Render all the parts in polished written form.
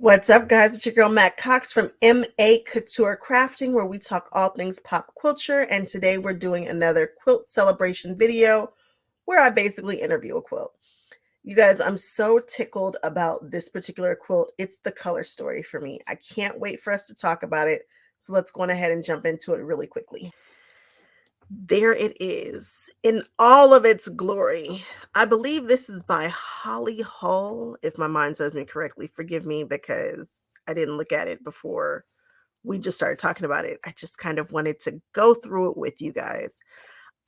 What's up, guys? It's your girl Matt Cox from Maccouture Crafting, where we talk all things pop culture. And today we're doing another quilt celebration video where I basically interview a quilt. You guys, I'm so tickled about this particular quilt. It's the color story for me. I can't wait for us to talk about it. So let's go on ahead and jump into it really quickly. There it is in all of its glory. I believe this is by Holly Hull, if my mind serves me correctly. Forgive me because I didn't look at it before we just started talking about it. I just kind of wanted to go through it with you guys.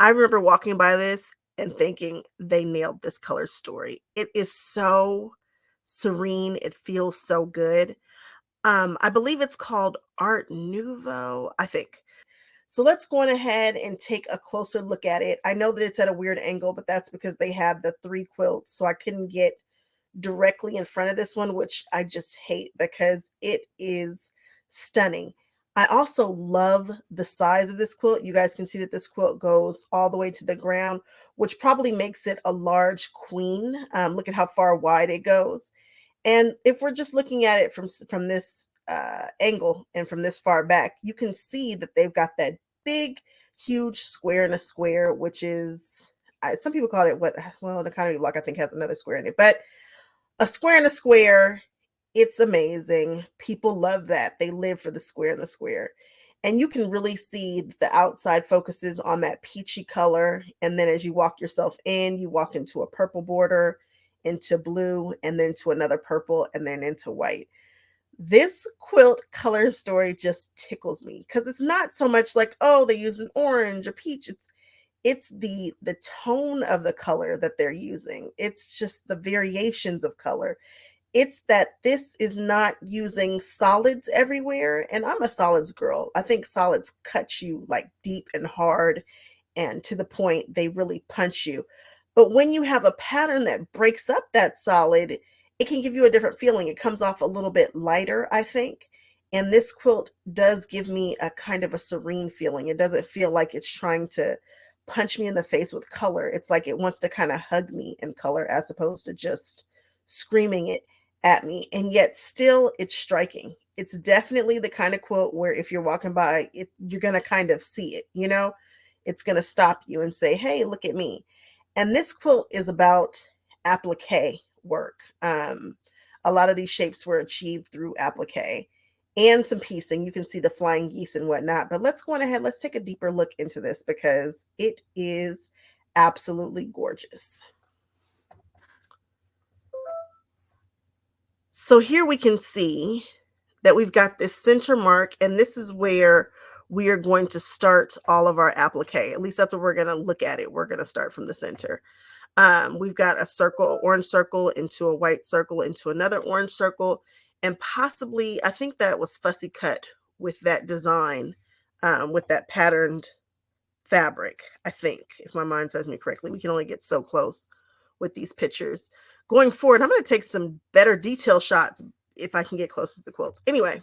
I remember walking by this and thinking they nailed this color story. It is so serene. It feels so good. I believe it's called Art Nouveau, I think. So let's go on ahead and take a closer look at it. I know that it's at a weird angle, but that's because they have the three quilts. So I couldn't get directly in front of this one, which I just hate because it is stunning. I also love the size of this quilt. You guys can see that this quilt goes all the way to the ground, which probably makes it a large queen. Look at how far wide it goes. And if we're just looking at it from this angle and from this far back, you can see that they've got that big, huge square in a square, which is, some people call it what, well, an economy block I think has another square in it, but a square in a square, it's amazing. People love that. They live for the square in the square. And you can really see the outside focuses on that peachy color. And then as you walk yourself in, you walk into a purple border, into blue, and then to another purple, and then into white. This quilt color story just tickles me because it's not so much like, oh, they use an orange, a peach. It's the tone of the color that they're using. It's just the variations of color. It's that this is not using solids everywhere, and I'm a solids girl. I think solids cut you like deep and hard, and to the point they really punch you. But when you have a pattern that breaks up that solid, it can give you a different feeling. It comes off a little bit lighter, I think. And this quilt does give me a kind of a serene feeling. It doesn't feel like it's trying to punch me in the face with color. It's like it wants to kind of hug me in color as opposed to just screaming it at me. And yet still it's striking. It's definitely the kind of quilt where if you're walking by it, you're going to kind of see it, you know, it's going to stop you and say, hey, look at me. And this quilt is about applique work. A lot of these shapes were achieved through applique and some piecing. You can see the flying geese and whatnot. But let's go on ahead. Let's take a deeper look into this because it is absolutely gorgeous. So here we can see that we've got this center mark, and this is where we are going to start all of our applique. At least that's what we're going to look at it. We're going to start from the center. We've got a circle, orange circle into a white circle into another orange circle, and possibly, I think that was fussy cut with that design, with that patterned fabric, I think, if my mind serves me correctly. We can only get so close with these pictures. Going forward, I'm going to take some better detail shots if I can get close to the quilts. Anyway,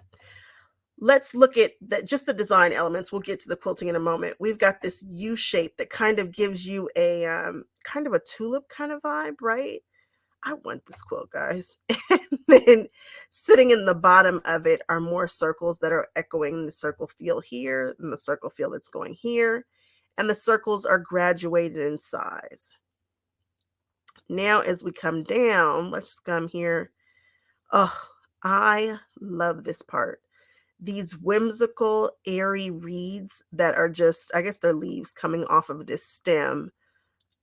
let's look at just the design elements. We'll get to the quilting in a moment. We've got this U shape that kind of gives you a kind of a tulip kind of vibe, right? I want this quilt, guys. And then sitting in the bottom of it are more circles that are echoing the circle feel here and the circle feel that's going here. And the circles are graduated in size. Now, as we come down, let's come here. Oh, I love this part. These whimsical, airy reeds that are just, I guess they're leaves coming off of this stem.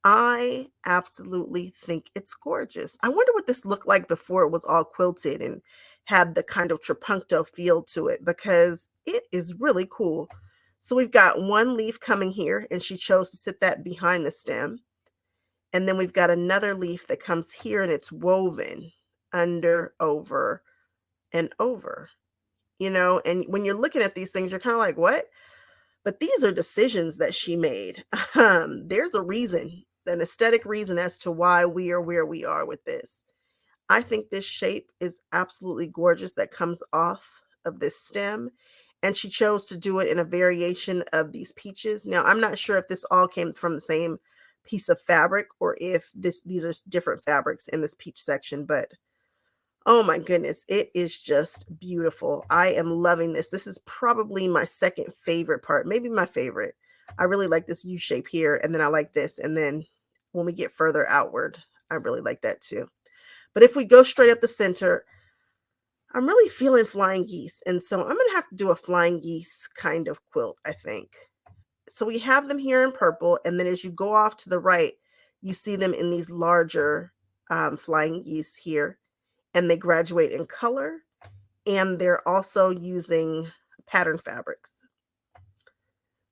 I absolutely think it's gorgeous. I wonder what this looked like before it was all quilted and had the kind of trapunto feel to it, because it is really cool. So we've got one leaf coming here, and she chose to sit that behind the stem. And then we've got another leaf that comes here, and it's woven under, over, and over. You know, and when you're looking at these things, you're kind of like, what? But these are decisions that she made. There's a reason, an aesthetic reason as to why we are where we are with this. I think this shape is absolutely gorgeous that comes off of this stem. And she chose to do it in a variation of these peaches. Now, I'm not sure if this all came from the same piece of fabric or if these are different fabrics in this peach section, but Oh my goodness, it is just beautiful. I am loving this. This is probably my second favorite part, maybe my favorite. I really like this U shape here, and then I like this, and then when we get further outward, I really like that too. But if we go straight up the center, I'm really feeling flying geese, and so I'm gonna have to do a flying geese kind of quilt, I think. So we have them here in purple, and then as you go off to the right, you see them in these larger flying geese here, and they graduate in color, and they're also using pattern fabrics.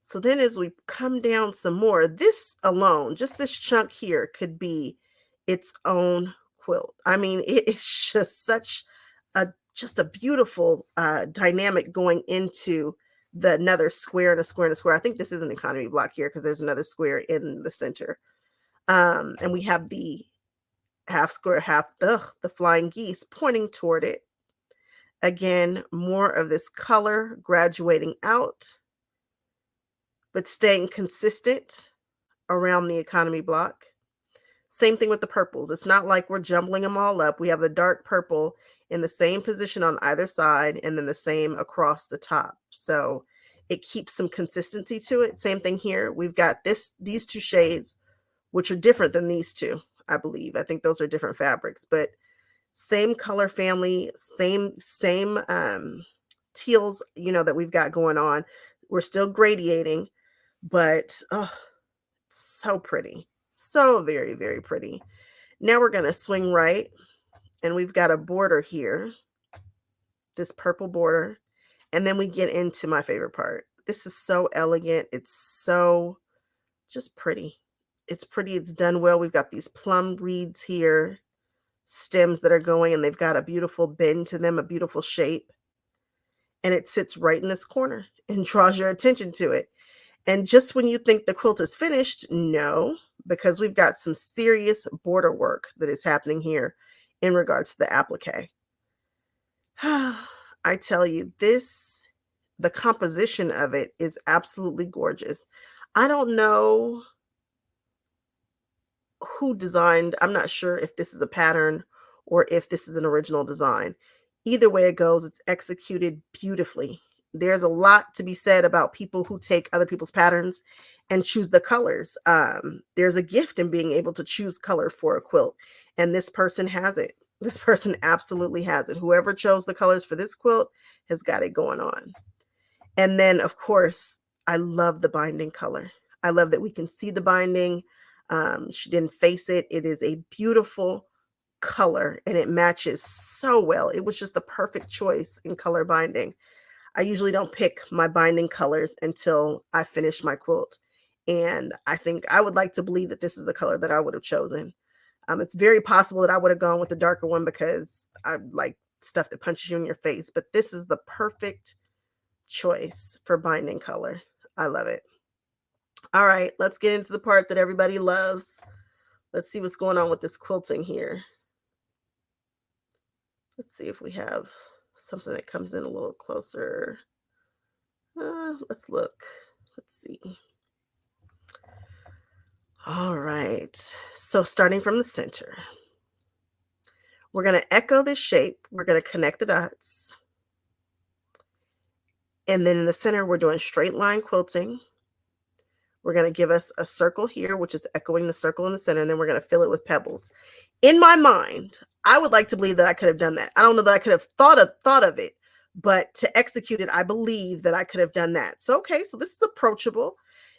So then as we come down some more, this alone, just this chunk here could be its own quilt. I mean, it is just such a just a beautiful dynamic going into the another square and a square and a square. I think this is an economy block here because there's another square in the center. And we have the half square, half the flying geese pointing toward it. Again, more of this color graduating out, but staying consistent around the economy block. Same thing with the purples. It's not like we're jumbling them all up. We have the dark purple in the same position on either side and then the same across the top. So it keeps some consistency to it. Same thing here. We've got these two shades, which are different than these two, I believe. I think those are different fabrics, but same color family, same teals, that we've got going on. We're still gradiating, but oh, so pretty. So very, very pretty. Now we're going to swing right, and we've got a border here, this purple border, and then we get into my favorite part. This is so elegant. It's so just pretty. It's pretty. It's done well. We've got these plum reeds here, stems that are going, and they've got a beautiful bend to them, a beautiful shape. And it sits right in this corner and draws your attention to it. And just when you think the quilt is finished, no, because we've got some serious border work that is happening here in regards to the applique. I tell you, the composition of it is absolutely gorgeous. I don't know who designed, I'm not sure if this is a pattern or if this is an original design. Either way it goes, it's executed beautifully. There's a lot to be said about people who take other people's patterns and choose the colors. There's a gift in being able to choose color for a quilt, and this person has it. This person absolutely has it. Whoever chose the colors for this quilt has got it going on. And then, of course, I love the binding color. I love that we can see the binding. She didn't face it. It is a beautiful color, and it matches so well. It was just the perfect choice in color binding. I usually don't pick my binding colors until I finish my quilt. And I think I would like to believe that this is a color that I would have chosen. It's very possible that I would have gone with the darker one because I like stuff that punches you in your face. But this is the perfect choice for binding color. I love it. All right, let's get into the part that everybody loves. Let's see what's going on with this quilting here. Let's see if we have something that comes in a little closer. Let's look. Let's see. All right. So starting from the center, we're going to echo this shape. We're going to connect the dots. And then in the center, we're doing straight line quilting. We're going to give us a circle here, which is echoing the circle in the center. And then we're going to fill it with pebbles. In my mind, I would like to believe that I could have done that. I don't know that I could have thought of it, but to execute it, I believe that I could have done that. So, okay, so this is approachable.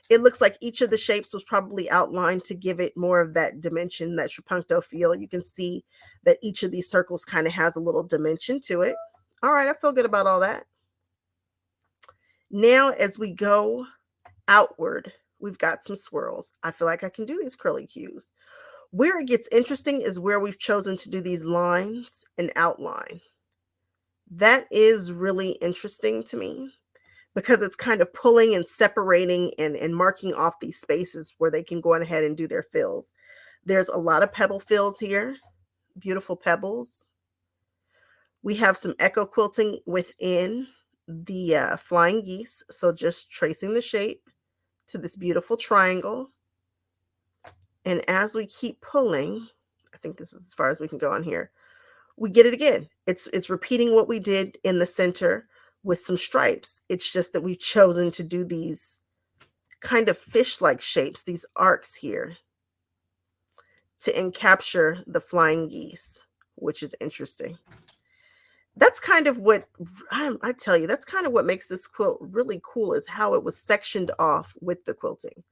It looks like each of the shapes was probably outlined to give it more of that dimension, that trapunto feel. You can see that each of these circles kind of has a little dimension to it. All right, I feel good about all that. Now, as we go outward, we've got some swirls. I feel like I can do these curly cues. Where it gets interesting is where we've chosen to do these lines and outline. That is really interesting to me because it's kind of pulling and separating and marking off these spaces where they can go on ahead and do their fills. There's a lot of pebble fills here, beautiful pebbles. We have some echo quilting within the flying geese. So just tracing the shape to this beautiful triangle. And as we keep pulling, I think this is as far as we can go on here. we get it again. It's repeating what we did in the center with some stripes. It's just that we've chosen to do these kind of fish-like shapes, these arcs here, to encapture the flying geese, which is interesting. That's kind of what I tell you, that's kind of what makes this quilt really cool is how it was sectioned off with the quilting.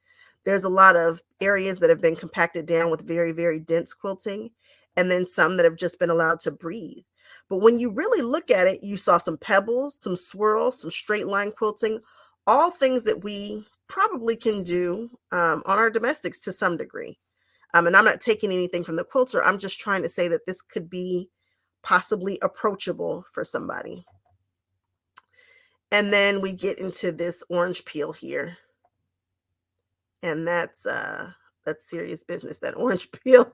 There's a lot of areas that have been compacted down with very, very dense quilting, and then some that have just been allowed to breathe. But when you really look at it, you saw some pebbles, some swirls, some straight line quilting, all things that we probably can do on our domestics to some degree. And I'm not taking anything from the quilter. I'm just trying to say that this could be possibly approachable for somebody. And then we get into this orange peel here. And that's serious business. That orange peel,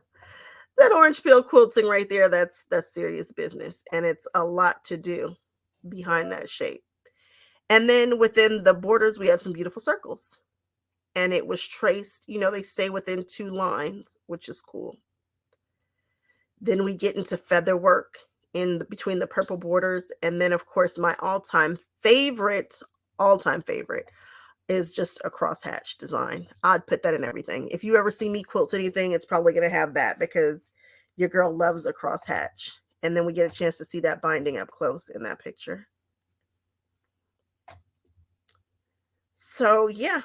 that orange peel quilting right there, that's serious business. And it's a lot to do behind that shape. And then within the borders, we have some beautiful circles. And it was traced, they stay within 2 lines, which is cool. Then we get into feather work between the purple borders. And then, of course, my all-time favorite is just a crosshatch design. I'd put that in everything. If you ever see me quilt anything, it's probably going to have that because your girl loves a crosshatch. And then we get a chance to see that binding up close in that picture. So yeah,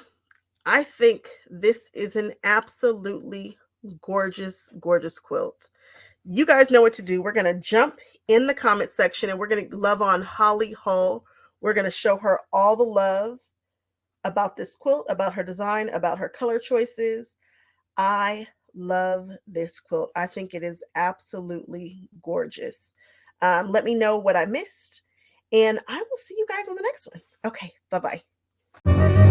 I think this is an absolutely gorgeous, gorgeous quilt. You guys know what to do. We're going to jump in the comment section and we're going to love on Holly Hull. We're going to show her all the love about this quilt, about her design, about her color choices. I love this quilt. I think it is absolutely gorgeous. Let me know what I missed, and I will see you guys on the next one. Okay, bye-bye.